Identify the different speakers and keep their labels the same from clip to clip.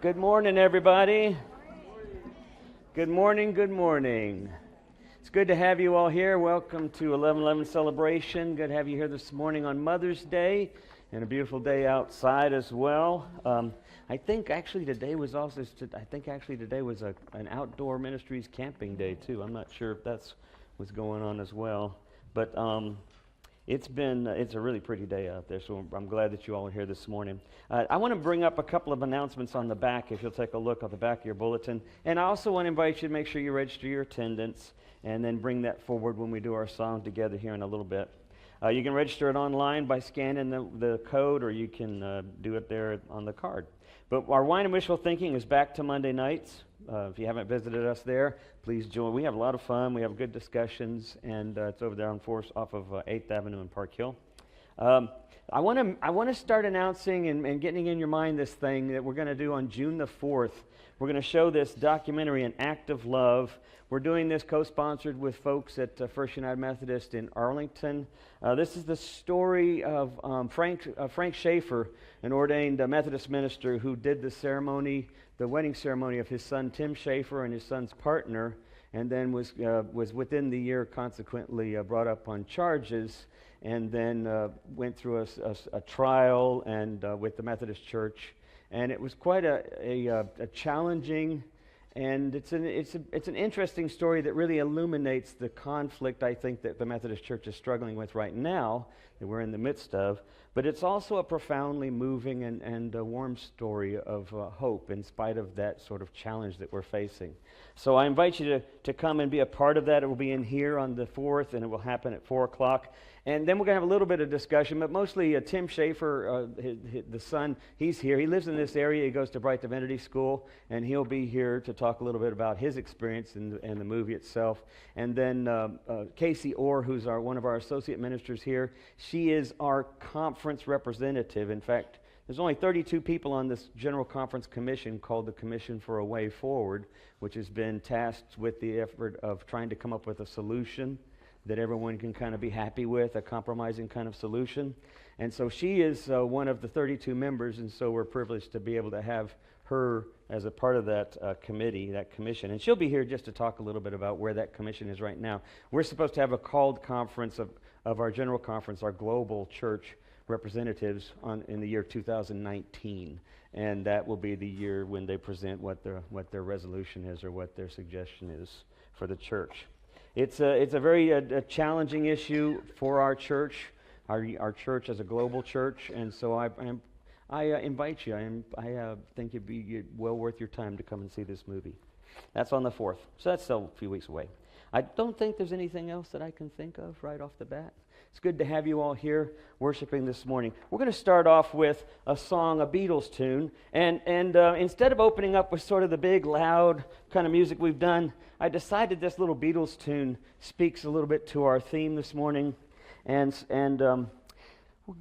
Speaker 1: Good morning, everybody. Good morning, good morning. It's good to have you all here. Welcome to 11:11 celebration. Good to have you here this morning on Mother's Day and a beautiful day outside as well. I think actually today was an outdoor ministries camping day too. I'm not sure if that's what's going on as well, but it's a really pretty day out there, so I'm glad that you all are here this morning. I want to bring up a couple of announcements on the back, if you'll take a look at the back of your bulletin. And I also want to invite you to make sure you register your attendance and then bring that forward when we do our song together here in a little bit. You can register it online by scanning the code, or you can do it there on the card. But our Wine and Wishful Thinking is back to Monday nights. If you haven't visited us there, please join. We have a lot of fun. We have good discussions, and it's over there on off of 8th Avenue in Park Hill. I want to start announcing and getting in your mind this thing that we're going to do on June the 4th. We're going to show this documentary, An Act of Love. We're doing this co-sponsored with folks at First United Methodist in Arlington. This is the story of Frank Schaefer, an ordained Methodist minister who did the wedding ceremony of his son Tim Schaefer and his son's partner, and then was within the year consequently brought up on charges, and then went through a trial and with the Methodist Church, and it was quite a challenging, and it's an interesting story that really illuminates the conflict I think that the Methodist Church is struggling with right now, that we're in the midst of. But it's also a profoundly moving and a warm story of hope in spite of that sort of challenge that we're facing. So I invite you to come and be a part of that. It will be in here on the 4th, and it will happen at 4 o'clock. And then we're going to have a little bit of discussion, but mostly Tim Schaefer, the son, he's here. He lives in this area. He goes to Bright Divinity School, and he'll be here to talk a little bit about his experience and the movie itself. And then Casey Orr, who's one of our associate ministers here, she is our conference representative. In fact, there's only 32 people on this General Conference Commission called the Commission for a Way Forward, which has been tasked with the effort of trying to come up with a solution that everyone can kind of be happy with, a compromising kind of solution. And so she is one of the 32 members, and so we're privileged to be able to have her as a part of that committee, that commission. And she'll be here just to talk a little bit about where that commission is right now. We're supposed to have a called conference of our general conference, our global church representatives in the year 2019. And that will be the year when they present what their resolution is or what their suggestion is for the church. It's a very challenging issue for our church, our church as a global church, and so I invite you. I think it'd be well worth your time to come and see this movie. That's on the 4th, so that's still a few weeks away. I don't think there's anything else that I can think of right off the bat. It's good to have you all here worshiping this morning. We're going to start off with a song, a Beatles tune, and instead of opening up with sort of the big, loud kind of music we've done, I decided this little Beatles tune speaks a little bit to our theme this morning, and we're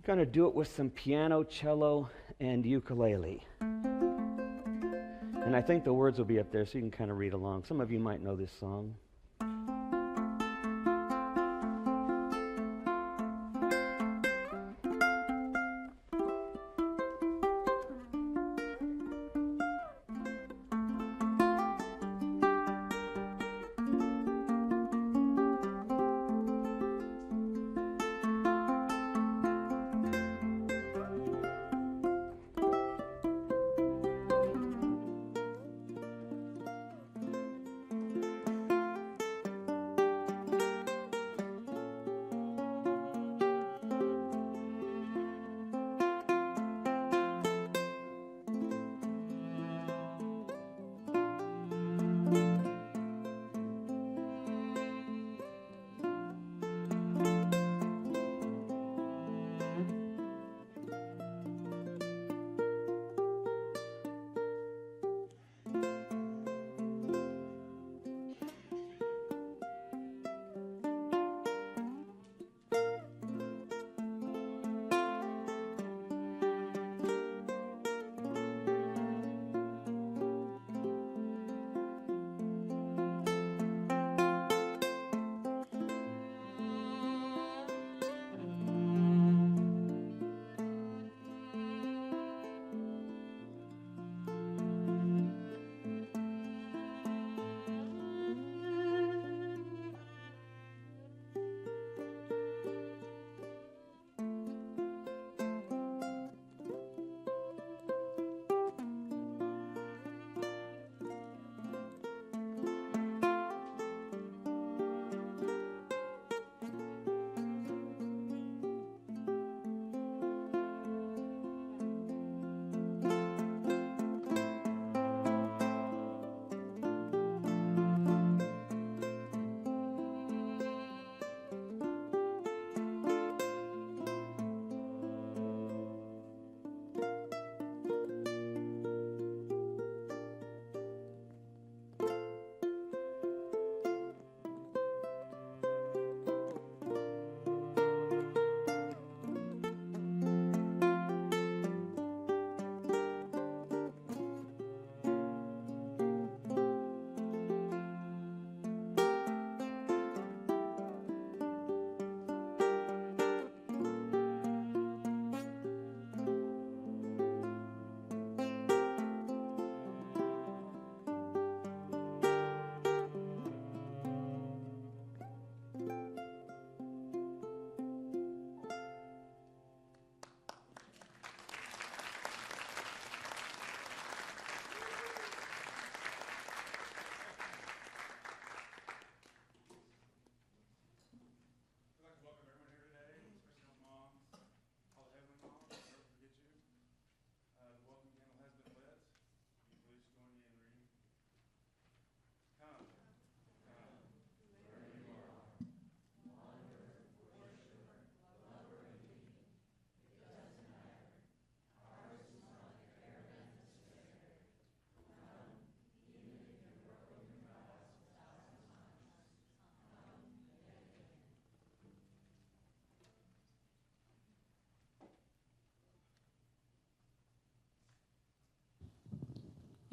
Speaker 1: going to do it with some piano, cello, and ukulele. And I think the words will be up there so you can kind of read along. Some of you might know this song.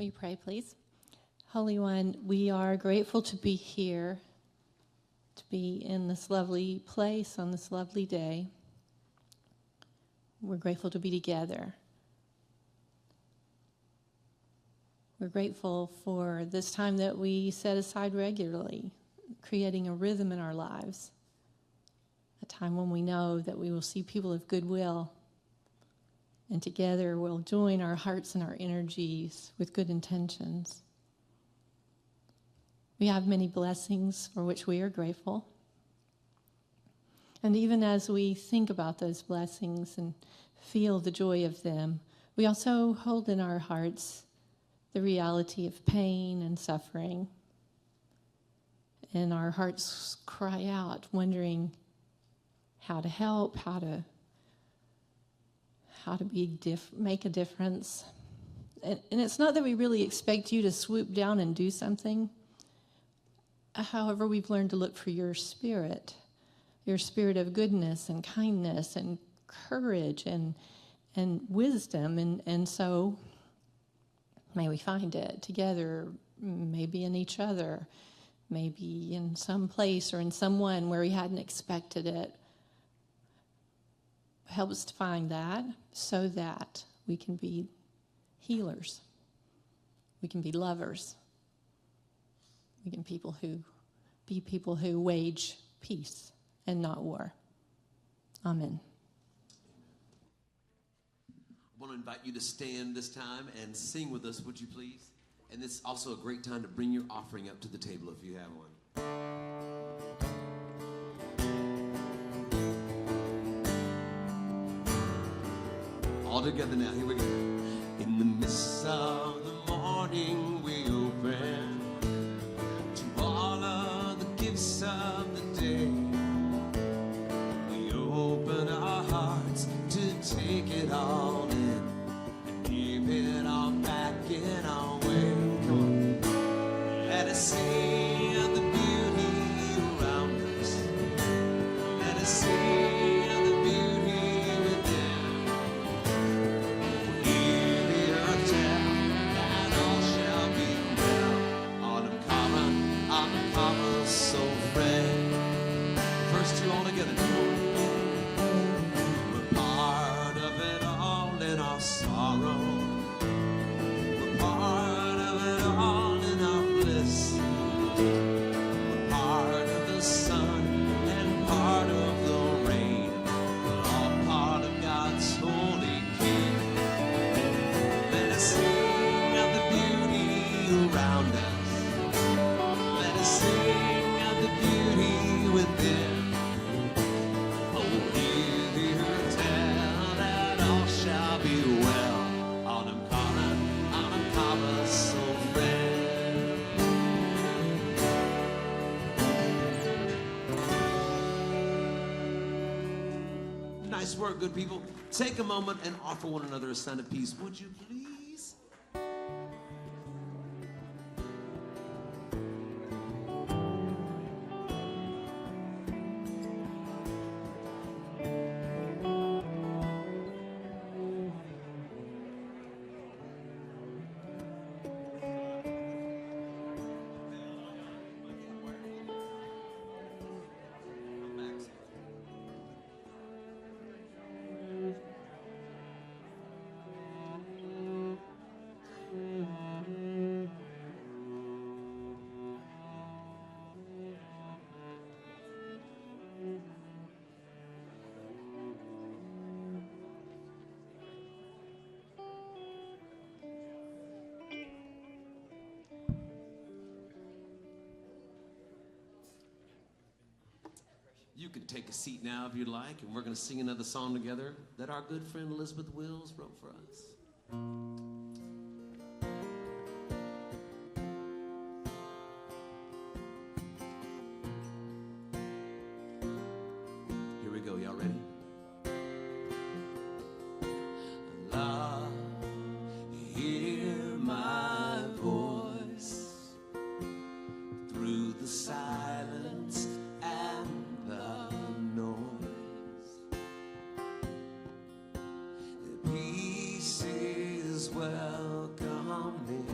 Speaker 2: Will you pray, please? Holy One, we are grateful to be here, to be in this lovely place on this lovely day. We're grateful to be together. We're grateful for this time that we set aside regularly, creating a rhythm in our lives, a time when we know that we will see people of goodwill, and together we'll join our hearts and our energies with good intentions. We have many blessings for which we are grateful. And even as we think about those blessings and feel the joy of them, we also hold in our hearts the reality of pain and suffering. And our hearts cry out, wondering how to help, how to make a difference. And it's not that we really expect you to swoop down and do something. However, we've learned to look for your spirit of goodness and kindness and courage and wisdom. And so may we find it together, maybe in each other, maybe in some place or in someone where we hadn't expected it. Help us to find that so that we can be healers. We can be lovers. We can be people who wage peace and not war. Amen.
Speaker 3: I want to invite you to stand this time and sing with us, would you please? And it's also a great time to bring your offering up to the table if you have one. All together now, here we go. In the midst of the morning we open to all of the gifts of the day. We open our hearts to take it all in and give it all back in our way. Come on. Let us see of the beauty around us. Let us see of the beauty within. Hear the earth tell that all shall be well. Autumn common, so friend. First two all together, come on. We're part of it all in our sorrow. We're part of it all in our bliss. We're part of the sun and part of the rain. We're all part of God's holy king. Let us sing of the beauty around us. Let us sing of the beauty within. Oh, hear the earth tell that all shall be well. Autumn common, so friend. Nice work, good people. Take a moment and offer one another a sign of peace, would you please? You can take a seat now if you'd like, and we're going to sing another song together that our good friend Elizabeth Wills wrote for us. Here we go, y'all ready? Love, hear my voice through the silence and the noise. Peace is welcoming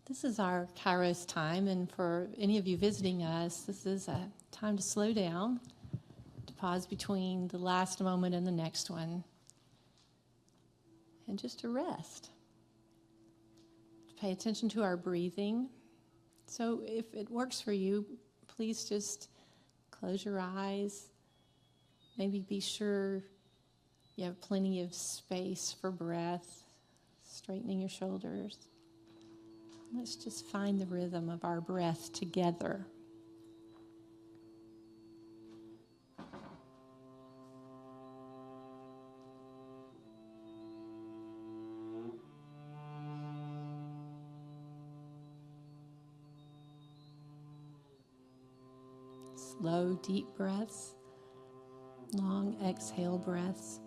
Speaker 2: This is our Kairos time, and for any of you visiting us, this is a time to slow down, to pause between the last moment and the next one, and just to rest, to pay attention to our breathing. So if it works for you, please just close your eyes. Maybe be sure you have plenty of space for breath, straightening your shoulders. Let's just find the rhythm of our breath together. Slow, deep breaths, long exhale breaths.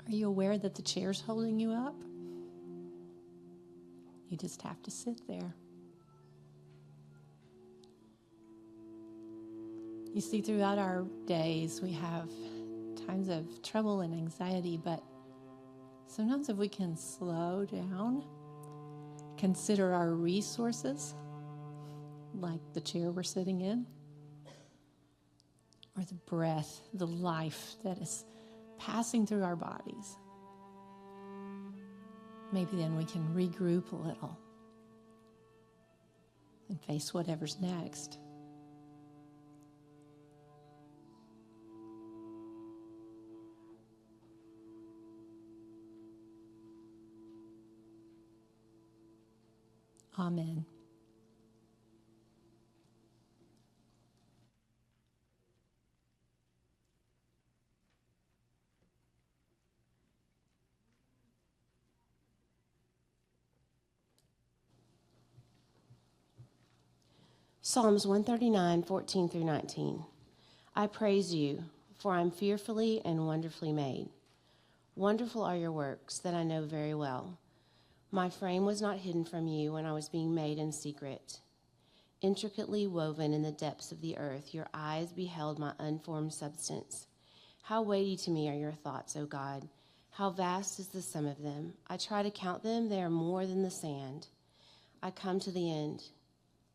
Speaker 2: Are you aware that the chair's holding you up? You just have to sit there. You see, throughout our days, we have times of trouble and anxiety, but sometimes if we can slow down, consider our resources, like the chair we're sitting in, or the breath, the life that is passing through our bodies. Maybe then we can regroup a little and face whatever's next. Amen.
Speaker 4: Psalms 139, 14 through 19. I praise you, for I am fearfully and wonderfully made. Wonderful are your works that I know very well. My frame was not hidden from you when I was being made in secret. Intricately woven in the depths of the earth, your eyes beheld my unformed substance. How weighty to me are your thoughts, O God. How vast is the sum of them. I try to count them, they are more than the sand. I come to the end.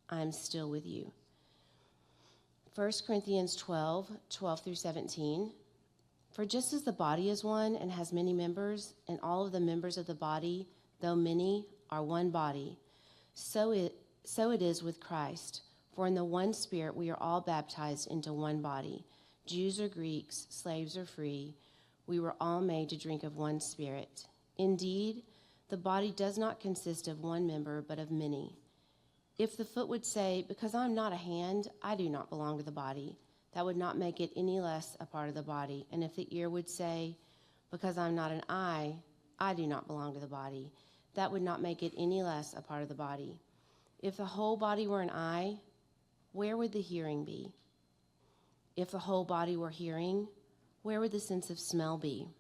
Speaker 4: I am still with you. 1 Corinthians 12 through 17. For just as the body is one and has many members, and all of the members of the body, though many, are one body, so it is with Christ. For in the one Spirit we are all baptized into one body. Jews or Greeks, slaves or free, we were all made to drink of one Spirit. Indeed, the body does not consist of one member, but of many. If the foot would say, because I'm not a hand, I do not belong to the body, that would not make it any less a part of the body. And if the ear would say, because I'm not an eye, I do not belong to the body, that would not make it any less a part of the body. If the whole body were an eye, where would the hearing be? If the whole body were hearing, where would the sense of smell be?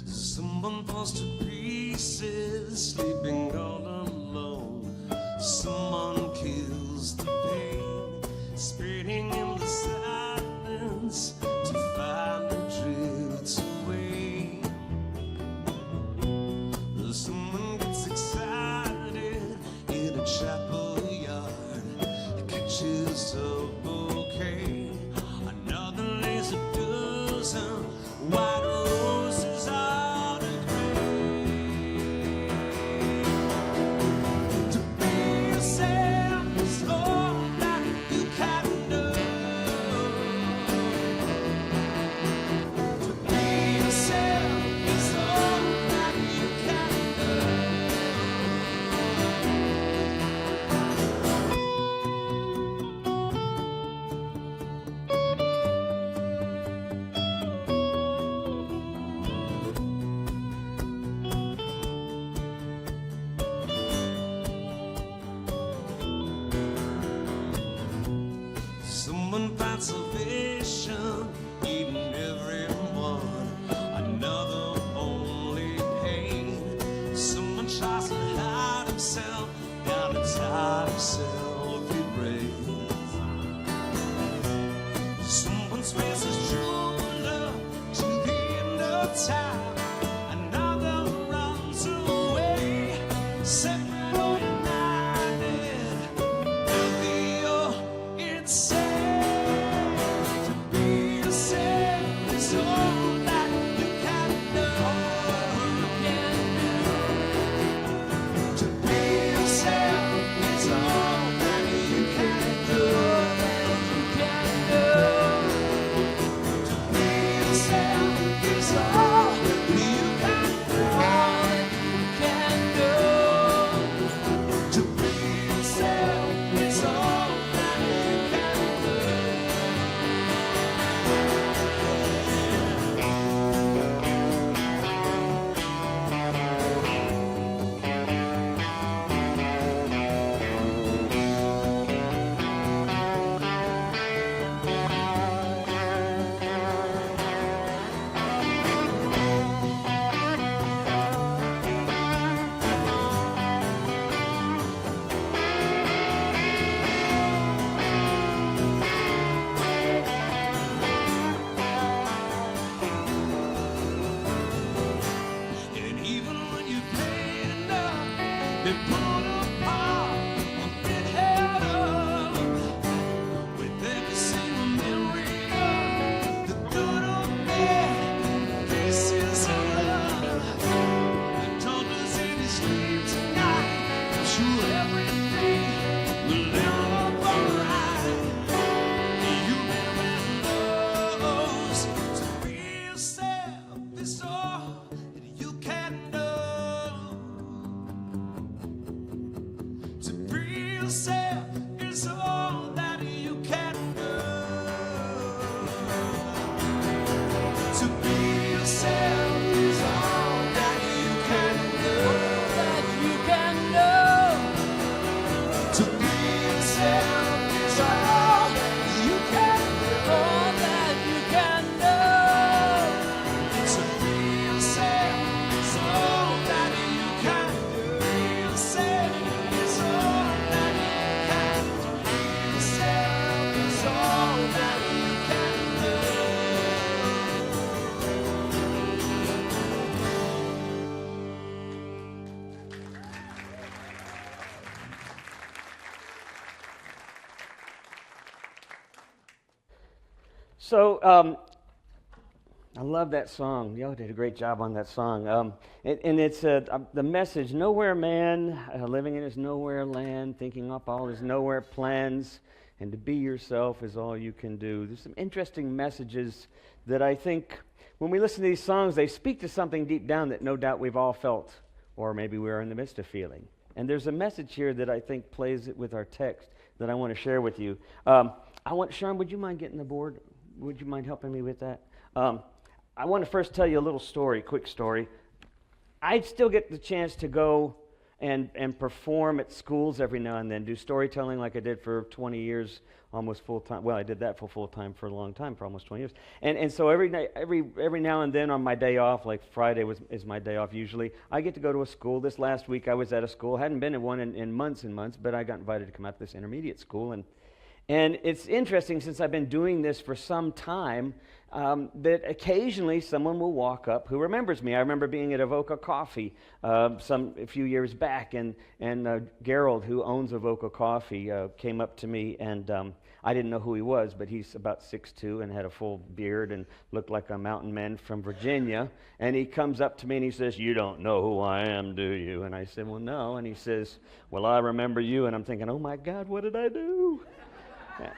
Speaker 3: Someone falls to pieces, sleeping all alone. Someone kills the pain, spitting in the silence to find the drifts away. Someone gets excited in a chapel yard, catches a bouquet. Another lays a dozen white roses on a grave.
Speaker 1: So I love that song. Y'all did a great job on that song. And it's the message, nowhere man, living in his nowhere land, thinking up all his nowhere plans, and to be yourself is all you can do. There's some interesting messages that I think when we listen to these songs, they speak to something deep down that no doubt we've all felt, or maybe we're in the midst of feeling. And there's a message here that I think plays it with our text that I want to share with you. Sharon, would you mind getting the board? Would you mind helping me with that? I want to first tell you a little story, quick story. I still get the chance to go and perform at schools every now and then, do storytelling like I did for 20 years, almost full-time. Well, I did that for full-time for a long time, for almost 20 years. And so every now and then on my day off, like Friday is my day off usually, I get to go to a school. This last week I was at a school. Hadn't been in one in months and months, but I got invited to come out to this intermediate school. And it's interesting, since I've been doing this for some time, that occasionally someone will walk up who remembers me. I remember being at Avoca Coffee a few years back, and Gerald, who owns Avoca Coffee, came up to me, and I didn't know who he was, but he's about 6'2" and had a full beard and looked like a mountain man from Virginia. And he comes up to me and he says, "You don't know who I am, do you?" And I said, "Well, no." And he says, "Well, I remember you." And I'm thinking, oh my God, what did I do?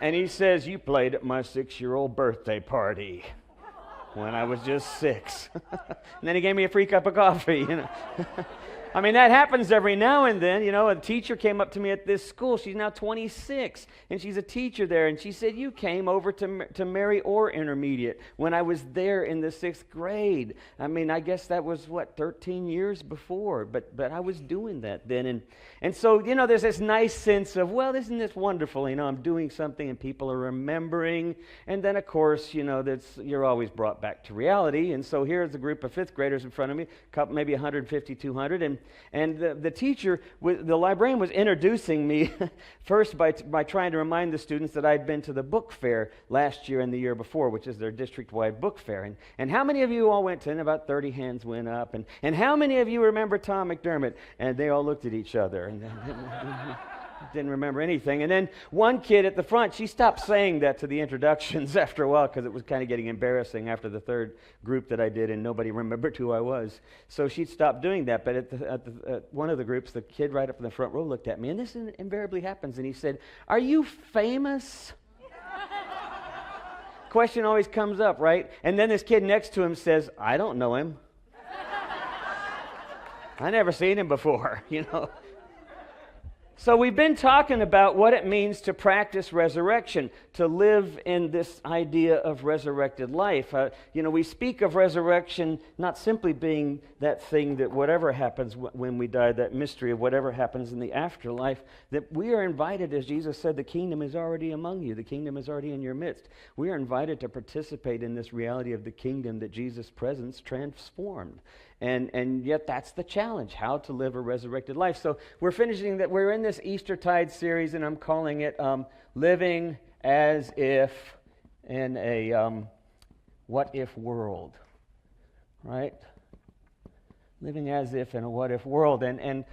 Speaker 1: And he says, "You played at my 6-year-old birthday party when I was just 6. And then he gave me a free cup of coffee, I mean, that happens every now and then. A teacher came up to me at this school. She's now 26, and she's a teacher there. And she said, "You came over to Mary Orr Intermediate when I was there in the 6th grade." I mean, I guess that was, 13 years before. But I was doing that then. And so, there's this nice sense of, well, isn't this wonderful? I'm doing something and people are remembering. And then, of course, you're always brought back to reality. And so here's a group of 5th graders in front of me, maybe 150, 200. And the teacher, the librarian, was introducing me first by trying to remind the students that I'd been to the book fair last year and the year before, which is their district-wide book fair. And how many of you all went to? And about 30 hands went up. And how many of you remember Tom McDermott? And they all looked at each other and didn't remember anything. And then one kid at the front, she stopped saying that to the introductions after a while because it was kind of getting embarrassing after the third group that I did and nobody remembered who I was. So she stopped doing that. But at one of the groups, the kid right up in the front row looked at me, and this invariably happens, and he said, "Are you famous?" Question always comes up, right? And then this kid next to him says, "I don't know him. I never seen him before," So we've been talking about what it means to practice resurrection, to live in this idea of resurrected life. We speak of resurrection not simply being that thing that whatever happens when we die, that mystery of whatever happens in the afterlife, that we are invited, as Jesus said, the kingdom is already among you. The kingdom is already in your midst. We are invited to participate in this reality of the kingdom that Jesus' presence transformed. And yet that's the challenge, how to live a resurrected life. So we're in this Eastertide series, and I'm calling it Living as If in a What If World, right? Living as if in a what if world. And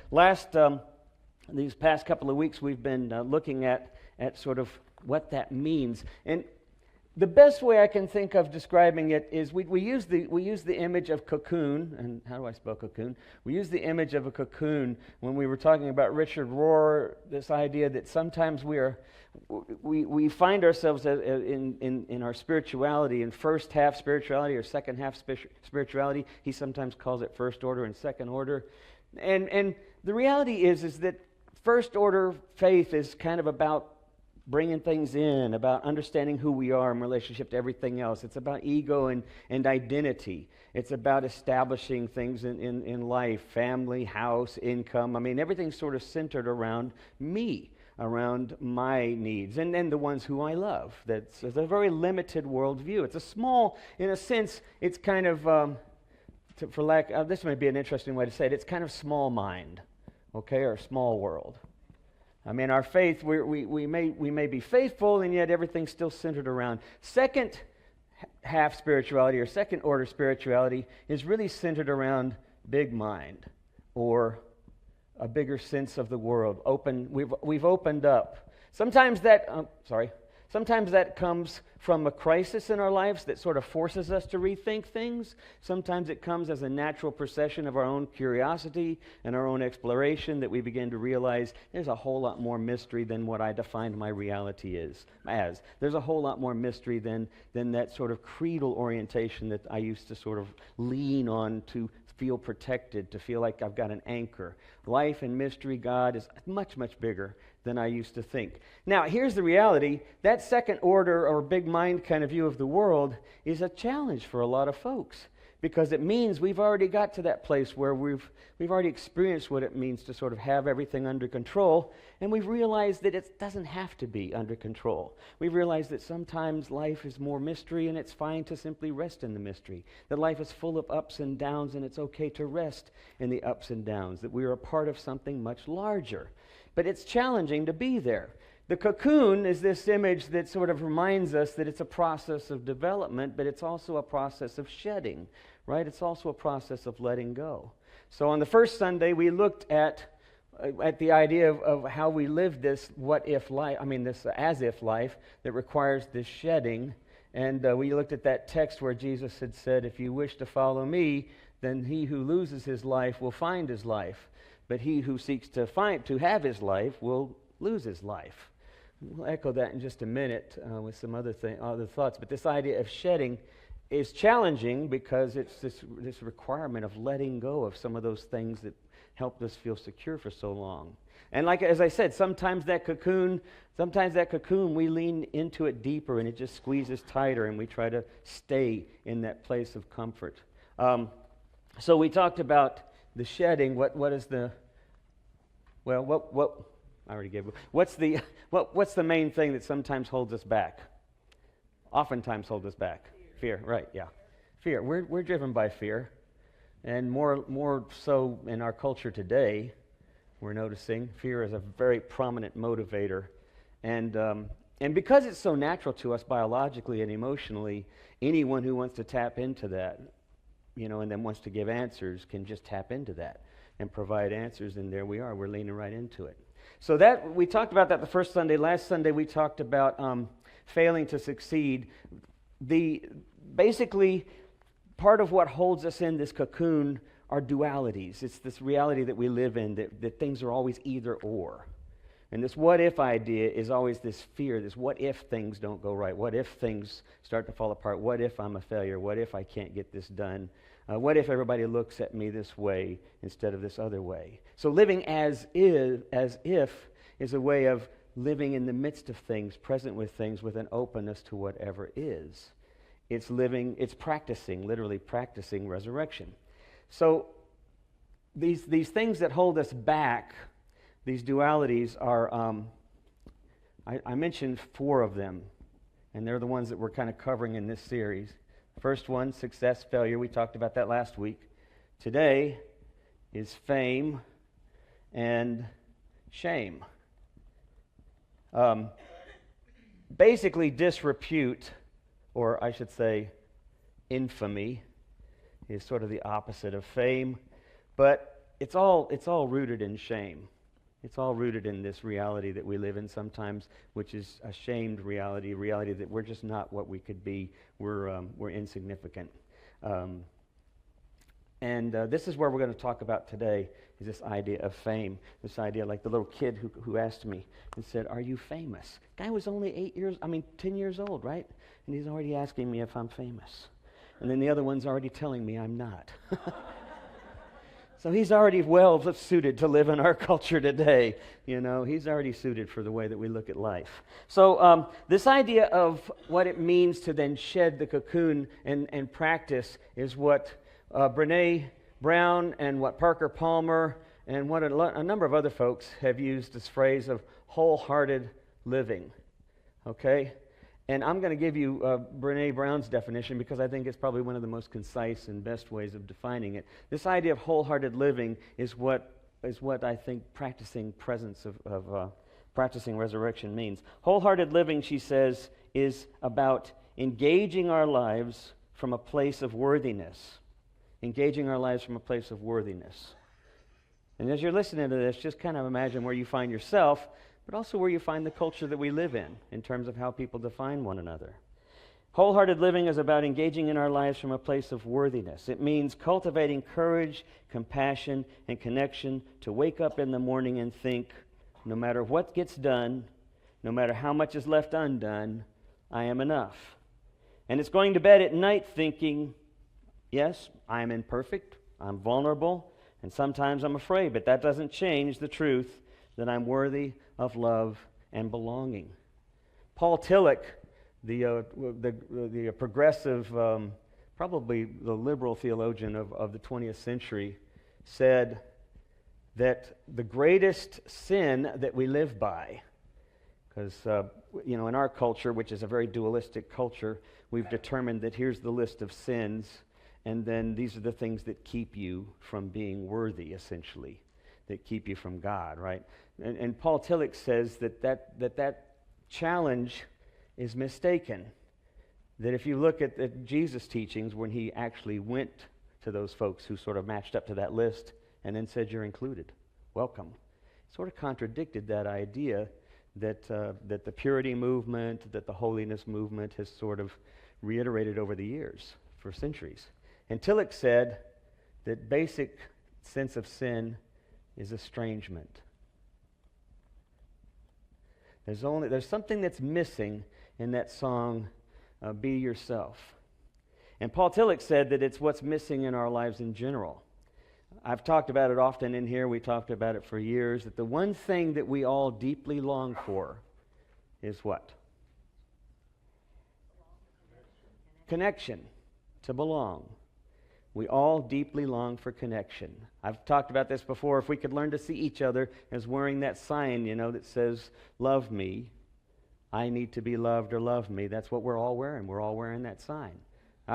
Speaker 1: these past couple of weeks we've been looking at sort of what that means. And the best way I can think of describing it is we use the image of cocoon. And how do I spell cocoon? We use the image of a cocoon when we were talking about Richard Rohr, this idea that sometimes we find ourselves in our spirituality, in first half spirituality or second half spirituality. He sometimes calls it first order and second order. And the reality is that first order faith is kind of about bringing things in, about understanding who we are in relationship to everything else. It's about ego and identity. It's about establishing things in life, family, house, income. I mean, everything's sort of centered around me, around my needs, and then the ones who I love. It's a very limited worldview. It's a small, in a sense, it's kind of, this might be an interesting way to say it, it's kind of small mind, okay, or small world. I mean, our faith, we may be faithful, and yet everything's still centered around. Second half spirituality or second order spirituality is really centered around big mind or a bigger sense of the world. We've opened up. Sometimes Sometimes that comes from a crisis in our lives that sort of forces us to rethink things. Sometimes it comes as a natural procession of our own curiosity and our own exploration that we begin to realize there's a whole lot more mystery than what I defined my reality as. There's a whole lot more mystery than that sort of creedal orientation that I used to sort of lean on to feel protected, to feel like I've got an anchor. Life and mystery, God is much, much bigger than I used to think. Now, here's the reality. That second order or big mind kind of view of the world is a challenge for a lot of folks, because it means we've already got to that place where we've already experienced what it means to sort of have everything under control, and we've realized that it doesn't have to be under control. We've realized that sometimes life is more mystery, and it's fine to simply rest in the mystery. That life is full of ups and downs, and it's okay to rest in the ups and downs. That we are a part of something much larger. But it's challenging to be there. The cocoon is this image that sort of reminds us that it's a process of development, but it's also a process of shedding, right? It's also a process of letting go. So on the first Sunday, we looked at the idea of how we live this this as-if life that requires this shedding. And we looked at that text where Jesus had said, if you wish to follow me, then he who loses his life will find his life. But he who seeks to have his life will lose his life. We'll echo that in just a minute with some other thoughts. But this idea of shedding is challenging because it's this requirement of letting go of some of those things that helped us feel secure for so long. And as I said, sometimes that cocoon, we lean into it deeper and it just squeezes tighter, and we try to stay in that place of comfort. So we talked about the shedding. What's the main thing that sometimes holds us back? Oftentimes holds us back. Fear, right? Yeah, fear. We're driven by fear, and more so in our culture today. We're noticing fear is a very prominent motivator, and because it's so natural to us biologically and emotionally, anyone who wants to tap into that, and then wants to give answers can just tap into that and provide answers, and there we are. We're leaning right into it. So that we talked about that the first Sunday. Last Sunday we talked about failing to succeed. Basically, part of what holds us in this cocoon are dualities. It's this reality that we live in, that things are always either or. And this what-if idea is always this fear, this what if things don't go right? What if things start to fall apart? What if I'm a failure? What if I can't get this done? What if everybody looks at me this way instead of this other way? So living as if is a way of living in the midst of things, present with things, with an openness to whatever is. It's practicing, literally practicing resurrection. So these things that hold us back, these dualities are, I mentioned 4 of them, and they're the ones that we're kind of covering in this series. First one, success, failure. We talked about that last week. Today is fame and shame. Basically, disrepute, or I should say infamy, is sort of the opposite of fame, but it's all rooted in shame. It's all rooted in this reality that we live in sometimes, which is a shamed reality that we're just not what we could be. We're insignificant. And this is where we're going to talk about today, is this idea of fame. This idea, like the little kid who asked me and said, "Are you famous?" Guy was only 10 years old, right? And he's already asking me if I'm famous. And then the other one's already telling me I'm not. So he's already well suited to live in our culture today. He's already suited for the way that we look at life. So this idea of what it means to then shed the cocoon and practice is what Brene Brown and what Parker Palmer and what a number of other folks have used this phrase of wholehearted living. Okay? And I'm going to give you Brene Brown's definition because I think it's probably one of the most concise and best ways of defining it. This idea of wholehearted living is what I think practicing practicing resurrection means. Wholehearted living, she says, is about engaging our lives from a place of worthiness. Engaging our lives from a place of worthiness. And as you're listening to this, just kind of imagine where you find yourself. but also where you find the culture that we live in terms of how people define one another. Wholehearted living is about engaging in our lives from a place of worthiness. It means cultivating courage, compassion, and connection to wake up in the morning and think, no matter what gets done, no matter how much is left undone, I am enough. And it's going to bed at night thinking, yes, I am imperfect, I'm vulnerable, and sometimes I'm afraid, but that doesn't change the truth that I'm worthy of love and belonging. Paul Tillich, the progressive, probably the liberal theologian of the 20th century, said that the greatest sin that we live by, because in our culture, which is a very dualistic culture, we've determined that here's the list of sins, and then these are the things that keep you from being worthy, essentially, that keep you from God, right? And Paul Tillich says that challenge is mistaken. That if you look at Jesus' teachings when he actually went to those folks who sort of matched up to that list and then said, you're included, welcome, sort of contradicted that idea that the purity movement, that the holiness movement has sort of reiterated over the years for centuries. And Tillich said that basic sense of sin is estrangement. There's something that's missing in that song, Be Yourself. And Paul Tillich said that it's what's missing in our lives in general. I've talked about it often in here. We talked about it for years, that the one thing that we all deeply long for is what? Connection, to belong. We all deeply long for connection. I've talked about this before. If we could learn to see each other as wearing that sign, that says, love me, I need to be loved, or love me, that's what we're all wearing. We're all wearing that sign.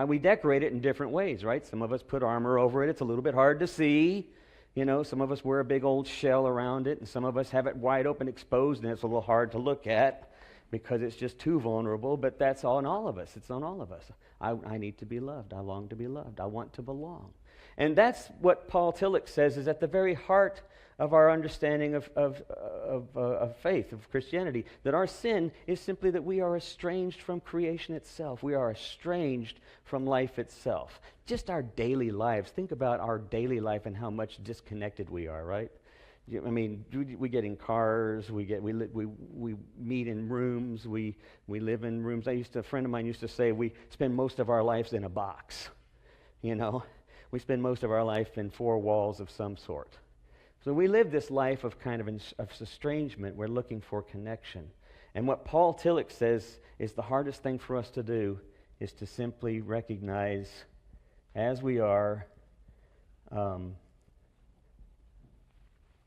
Speaker 1: We decorate it in different ways, right? Some of us put armor over it. It's a little bit hard to see. Some of us wear a big old shell around it, and some of us have it wide open exposed, and it's a little hard to look at because it's just too vulnerable, but that's on all of us. It's on all of us. I need to be loved. I long to be loved. I want to belong. And that's what Paul Tillich says is at the very heart of our understanding of faith, of Christianity, that our sin is simply that we are estranged from creation itself. We are estranged from life itself. Just our daily lives. Think about our daily life and how much disconnected we are, right? I mean, we get in cars, we meet in rooms, we live in rooms. A friend of mine used to say we spend most of our lives in a box, We spend most of our life in four walls of some sort. So we live this life of kind of estrangement. We're looking for connection. And what Paul Tillich says is the hardest thing for us to do is to simply recognize as we are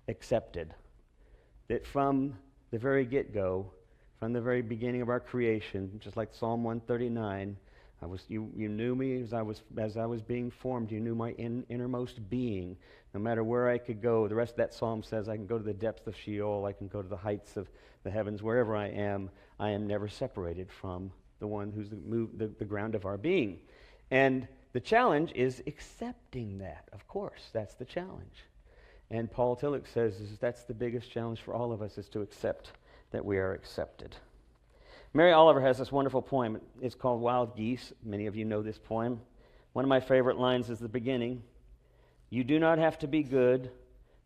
Speaker 1: accepted. That from the very get-go, from the very beginning of our creation, just like Psalm 139, you knew me as I was being formed. You knew my innermost being. No matter where I could go, the rest of that psalm says I can go to the depths of Sheol, I can go to the heights of the heavens. Wherever I am never separated from the one who's the ground of our being. And the challenge is accepting that. Of course, that's the challenge. And Paul Tillich says that's the biggest challenge for all of us, is to accept that we are accepted. Mary Oliver has this wonderful poem. It's called Wild Geese. Many of you know this poem. One of my favorite lines is the beginning. You do not have to be good.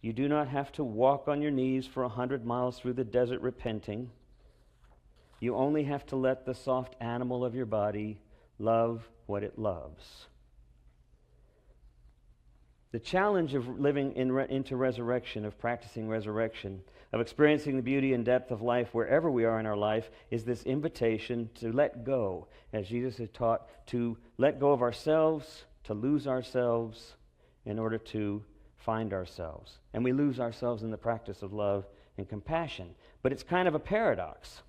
Speaker 1: You do not have to walk on your knees for 100 miles through the desert repenting. You only have to let the soft animal of your body love what it loves. The challenge of living into resurrection, of practicing resurrection, of experiencing the beauty and depth of life wherever we are in our life, is this invitation to let go, as Jesus has taught, to let go of ourselves, to lose ourselves in order to find ourselves. And we lose ourselves in the practice of love and compassion. But it's kind of a paradox.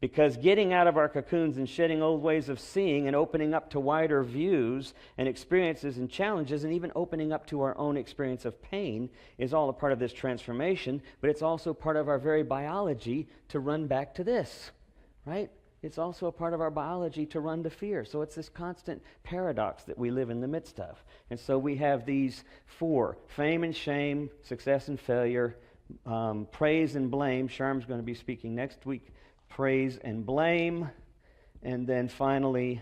Speaker 1: Because getting out of our cocoons and shedding old ways of seeing and opening up to wider views and experiences and challenges and even opening up to our own experience of pain is all a part of this transformation, but it's also part of our very biology to run back to this, right? It's also a part of our biology to run to fear. So it's this constant paradox that we live in the midst of. And so we have these four: fame and shame, success and failure, praise and blame. Sharm's going to be speaking next week. Praise and blame. And then finally,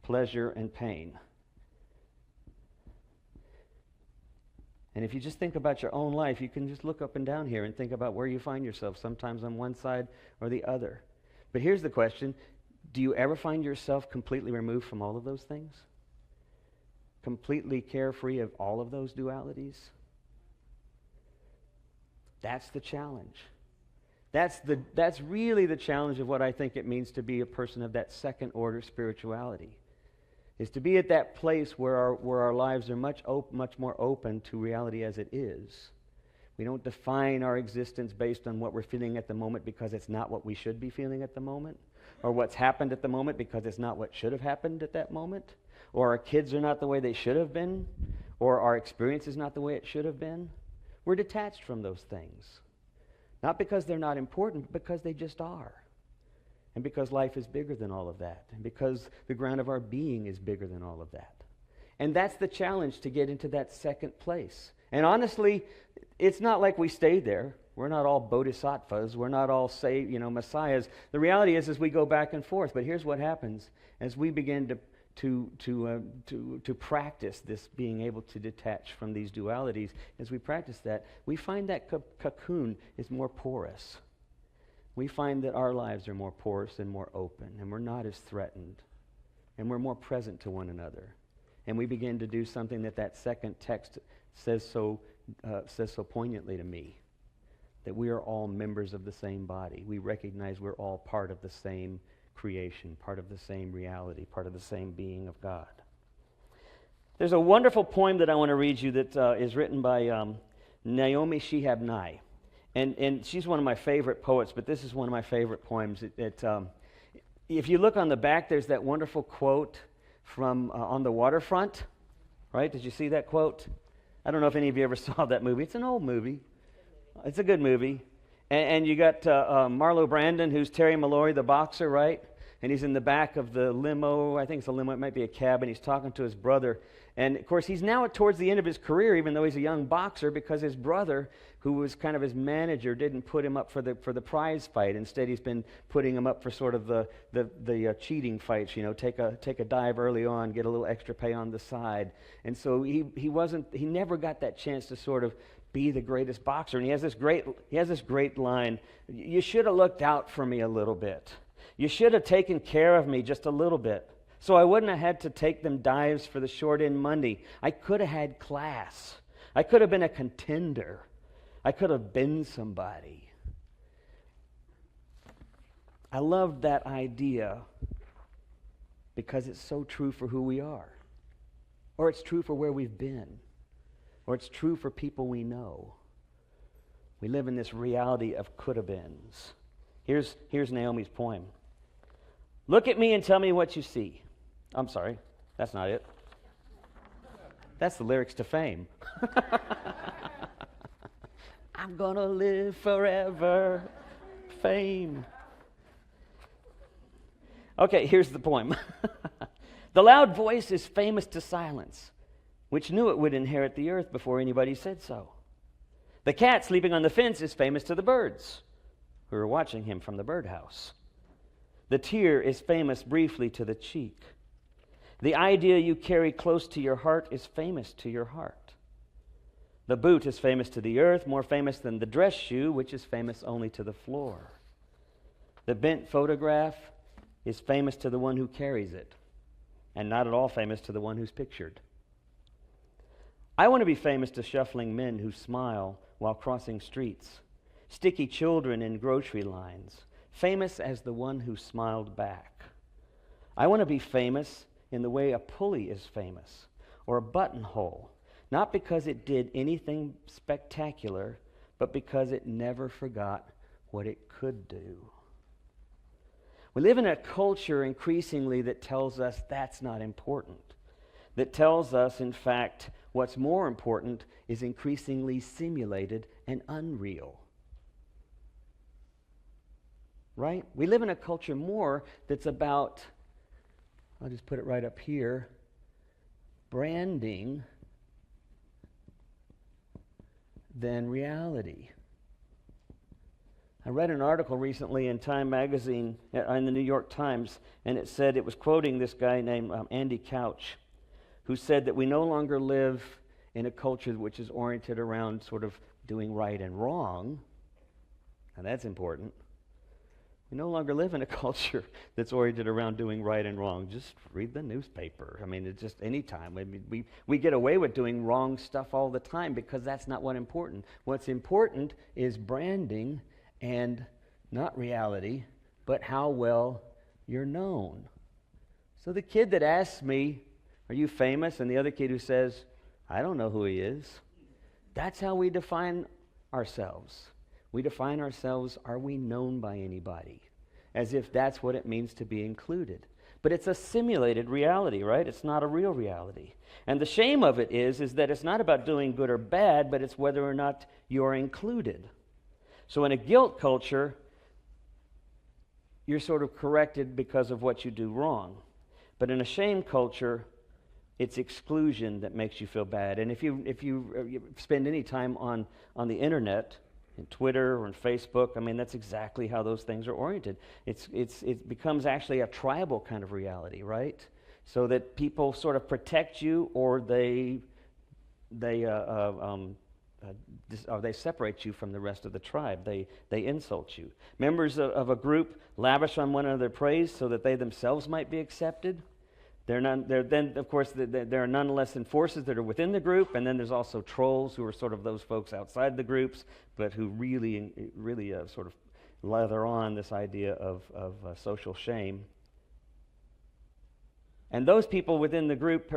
Speaker 1: pleasure and pain. And if you just think about your own life, you can just look up and down here and think about where you find yourself, sometimes on one side or the other. But here's the question. Do you ever find yourself completely removed from all of those things? Completely carefree of all of those dualities? That's the challenge. That's really the challenge of what I think it means to be a person of that second order spirituality. Is to be at that place where our lives are much more open to reality as it is. We don't define our existence based on what we're feeling at the moment because it's not what we should be feeling at the moment, or what's happened at the moment because it's not what should have happened at that moment, or our kids are not the way they should have been, or our experience is not the way it should have been. We're detached from those things. Not because they're not important, but because they just are. And because life is bigger than all of that. And because the ground of our being is bigger than all of that. And that's the challenge, to get into that second place. And honestly, it's not like we stay there. We're not all bodhisattvas. We're not all messiahs. The reality is we go back and forth. But here's what happens. As we begin to practice this, being able to detach from these dualities, as we practice that, we find that cocoon is more porous. We find that our lives are more porous and more open, and we're not as threatened, and we're more present to one another. And we begin to do something that second text says so poignantly to me, that we are all members of the same body. We recognize we're all part of the same creation, part of the same reality, part of the same being of God. There's a wonderful poem that I want to read you that is written by Naomi Shihab Nye. And she's one of my favorite poets, but this is one of my favorite poems. If you look on the back, there's that wonderful quote from On the Waterfront, right? Did you see that quote? I don't know if any of you ever saw that movie. It's an old movie. It's a good movie. And you got Marlo Brandon, who's Terry Malloy, the boxer, right? And he's in the back of the limo. I think it's a limo. It might be a cab. And he's talking to his brother. And, of course, he's now towards the end of his career, even though he's a young boxer, because his brother, who was kind of his manager, didn't put him up for the prize fight. Instead, he's been putting him up for sort of the cheating fights. Take a dive early on, get a little extra pay on the side. And so he never got that chance to sort of be the greatest boxer. And he has this great line: "You should have looked out for me a little bit. You should have taken care of me just a little bit, so I wouldn't have had to take them dives for the short end Monday. I could have had class. I could have been a contender. I could have been somebody." I love that idea because it's so true for who we are, or it's true for where we've been, or it's true for people we know. We live in this reality of could-have-beens. Here's Naomi's poem. "Look at me and tell me what you see." I'm sorry, that's not it. That's the lyrics to Fame. I'm gonna live forever. Fame. Okay, here's the poem. "The loud voice is famous to silence, which knew it would inherit the earth before anybody said so. The cat sleeping on the fence is famous to the birds who are watching him from the birdhouse. The tear is famous briefly to the cheek. The idea you carry close to your heart is famous to your heart. The boot is famous to the earth, more famous than the dress shoe, which is famous only to the floor. The bent photograph is famous to the one who carries it, and not at all famous to the one who's pictured. I want to be famous to shuffling men who smile while crossing streets, sticky children in grocery lines, famous as the one who smiled back. I want to be famous in the way a pulley is famous, or a buttonhole, not because it did anything spectacular, but because it never forgot what it could do. We live in a culture increasingly that tells us that's not important, that tells us, in fact, what's more important is increasingly simulated and unreal. Right? We live in a culture more that's about, I'll just put it right up here, branding than reality. I read an article recently in Time magazine, in the New York Times, and it said, it was quoting this guy named Andy Couch, who said that we no longer live in a culture which is oriented around sort of doing right and wrong, and that's important. We no longer live in a culture that's oriented around doing right and wrong. Just read the newspaper. I mean, it's just any time. I mean, we get away with doing wrong stuff all the time because that's not what's important. What's important is branding and not reality, but how well you're known. So the kid that asks me, "Are you famous?" and the other kid who says, "I don't know who he is," that's how we define ourselves. We define ourselves, are we known by anybody? As if that's what it means to be included. But it's a simulated reality, right? It's not a real reality. And the shame of it is that it's not about doing good or bad, but it's whether or not you're included. So in a guilt culture, you're sort of corrected because of what you do wrong. But in a shame culture, it's exclusion that makes you feel bad. And if you spend any time on the internet, in Twitter or in Facebook, I mean, that's exactly how those things are oriented. It becomes actually a tribal kind of reality, right? So that people sort of protect you, or they separate you from the rest of the tribe. They insult you. Members of a group lavish on one another praise so that they themselves might be accepted. There are nonetheless enforcers that are within the group, and then there's also trolls who are sort of those folks outside the groups, but who really sort of lather on this idea of social shame. And those people within the group,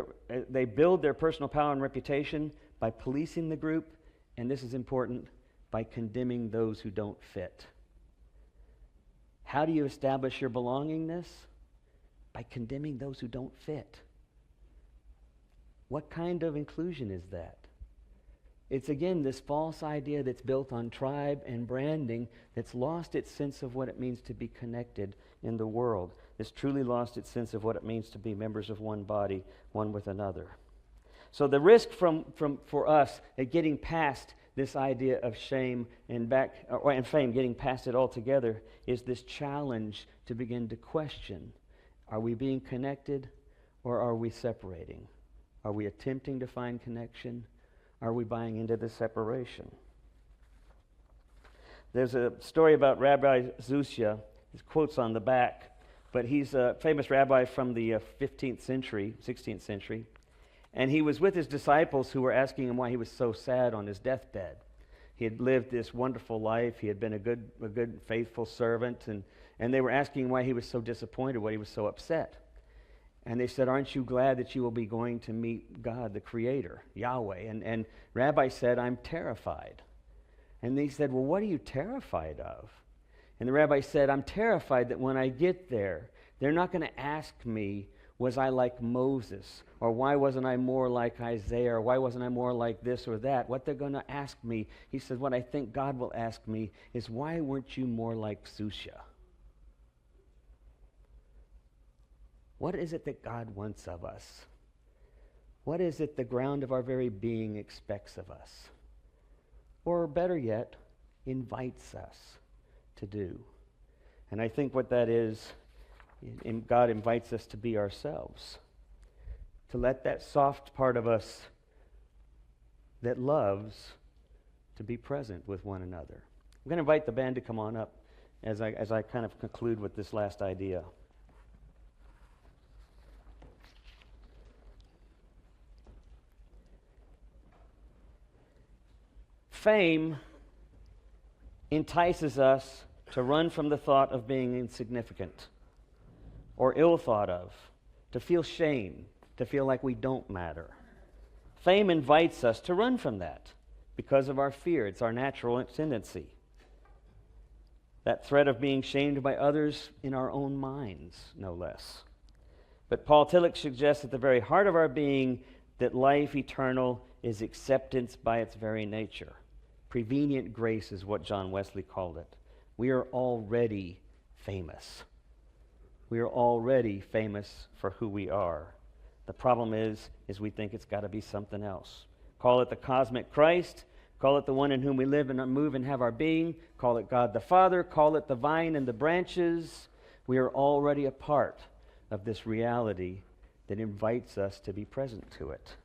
Speaker 1: they build their personal power and reputation by policing the group, and this is important, by condemning those who don't fit. How do you establish your belongingness? By condemning those who don't fit. What kind of inclusion is that? It's again this false idea that's built on tribe and branding that's lost its sense of what it means to be connected in the world. It's truly lost its sense of what it means to be members of one body, one with another. So the risk for us at getting past this idea of shame and fame, getting past it altogether, is this challenge to begin to question: are we being connected, or are we separating? Are we attempting to find connection? Are we buying into the separation? There's a story about Rabbi Zusha. His quote's on the back, but he's a famous rabbi from the 15th century, 16th century, and he was with his disciples who were asking him why he was so sad on his deathbed. He had lived this wonderful life. He had been a good, faithful servant, and they were asking why he was so disappointed, why he was so upset. And they said, "Aren't you glad that you will be going to meet God, the Creator, Yahweh?" And Rabbi said, "I'm terrified." And they said, "Well, what are you terrified of?" And the rabbi said, "I'm terrified that when I get there, they're not going to ask me, was I like Moses? Or why wasn't I more like Isaiah? Or why wasn't I more like this or that? What they're going to ask me," he said, "what I think God will ask me is, why weren't you more like Zusha?" What is it that God wants of us? What is it the ground of our very being expects of us? Or better yet, invites us to do? And I think what that is, God invites us to be ourselves, to let that soft part of us that loves to be present with one another. I'm going to invite the band to come on up as I kind of conclude with this last idea. Fame entices us to run from the thought of being insignificant or ill thought of, to feel shame, to feel like we don't matter. Fame invites us to run from that because of our fear. It's our natural tendency. That threat of being shamed by others in our own minds, no less. But Paul Tillich suggests at the very heart of our being that life eternal is acceptance by its very nature. Prevenient grace is what John Wesley called it. We are already famous. We are already famous for who we are. The problem is we think it's got to be something else. Call it the cosmic Christ, Call it the one in whom we live and move and have our being. Call it God the Father. Call it the vine and the branches. We are already a part of this reality that invites us to be present to it.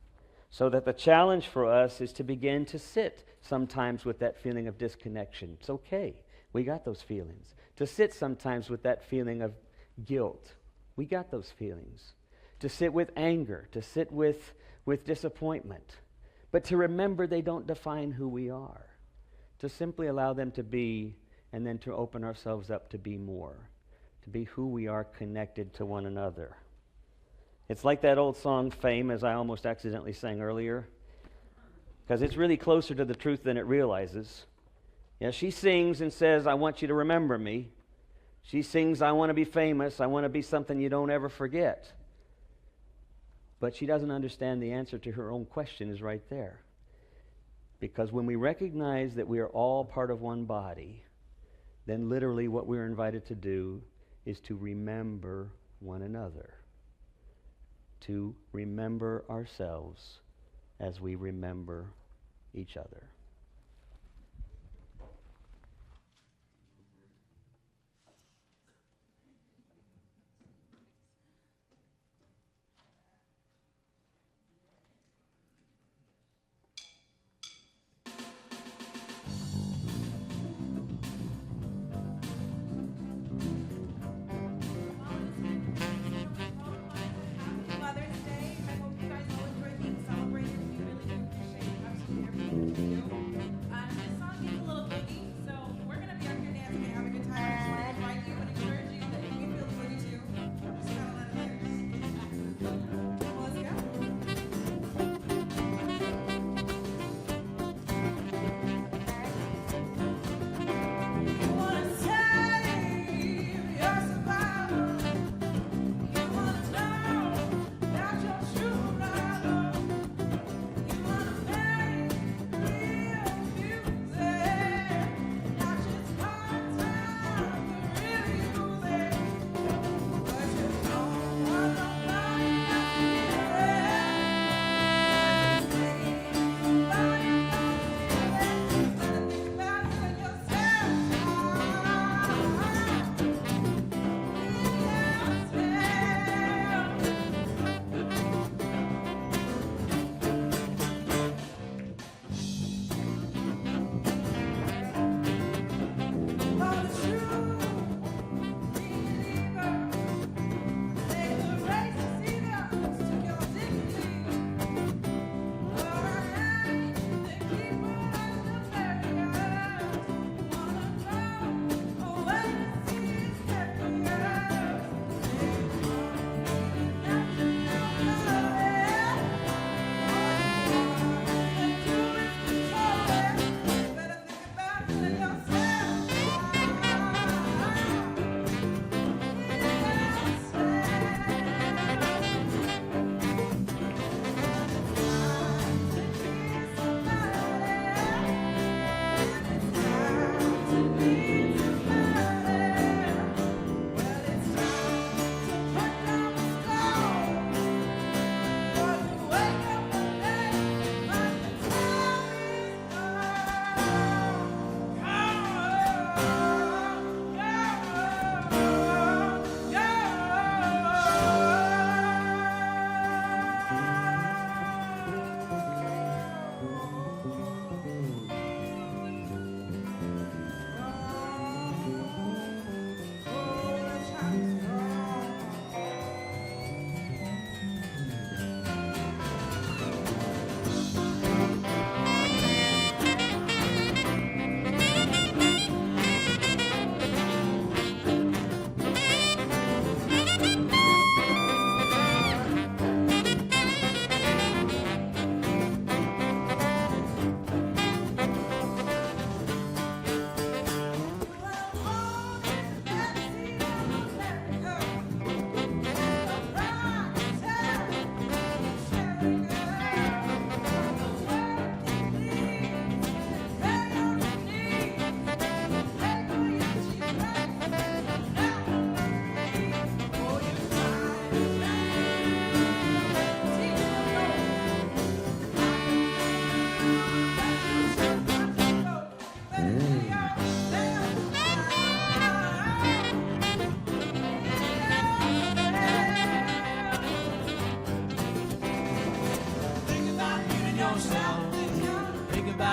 Speaker 1: So that the challenge for us is to begin to sit sometimes with that feeling of disconnection. It's okay. We got those feelings. To sit sometimes with that feeling of guilt. We got those feelings. To sit with anger. To sit with disappointment. But to remember they don't define who we are. To simply allow them to be, and then to open ourselves up to be more. To be who we are connected to one another. It's like that old song, Fame, as I almost accidentally sang earlier, because it's really closer to the truth than it realizes. Yeah, she sings and says, I want you to remember me. She sings, I want to be famous. I want to be something you don't ever forget. But she doesn't understand the answer to her own question is right there. Because when we recognize that we are all part of one body, then literally what we're invited to do is to remember one another. To remember ourselves as we remember each other.
Speaker 5: Mother's Day. I hope you guys all enjoy being celebrated. We really do appreciate you.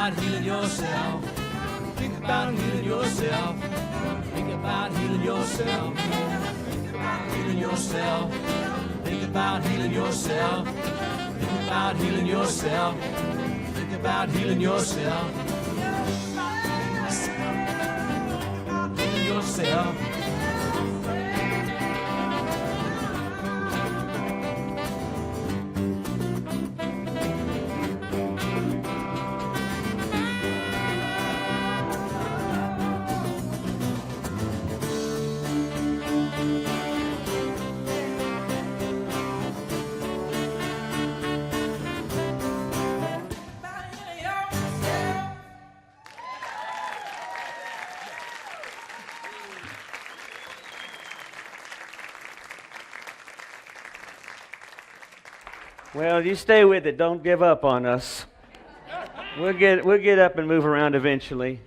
Speaker 3: about healing yourself. Think about healing yourself. Think about healing yourself. Think about healing yourself. Think about healing yourself. Think about healing yourself. Think about healing yourself. Healing yourself.
Speaker 1: Well, you stay with it. Don't give up on us. We'll get up and move around eventually.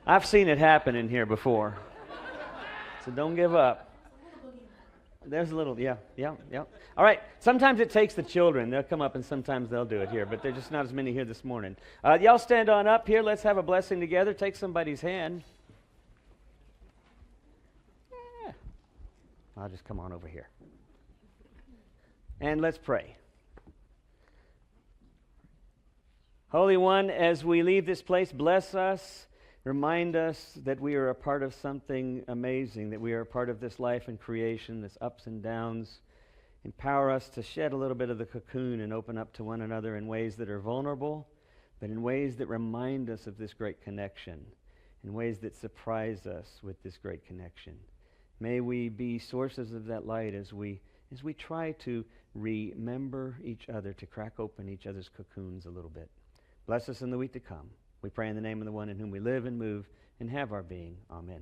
Speaker 1: I've seen it happen in here before. So don't give up. There's a little, yeah. All right, sometimes it takes the children. They'll come up and sometimes they'll do it here, but there's just not as many here this morning. Y'all stand on up here. Let's have a blessing together. Take somebody's hand. Yeah. I'll just come on over here. And let's pray. Holy One, as we leave this place, bless us, remind us that we are a part of something amazing, that we are a part of this life and creation, this ups and downs. Empower us to shed a little bit of the cocoon and open up to one another in ways that are vulnerable, but in ways that remind us of this great connection, in ways that surprise us with this great connection. May we be sources of that light as we try to remember each other, to crack open each other's cocoons a little bit. Bless us in the week to come. We pray in the name of the one in whom we live and move and have our being. Amen.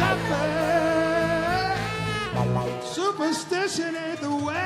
Speaker 3: suffer. Superstition ain't the way.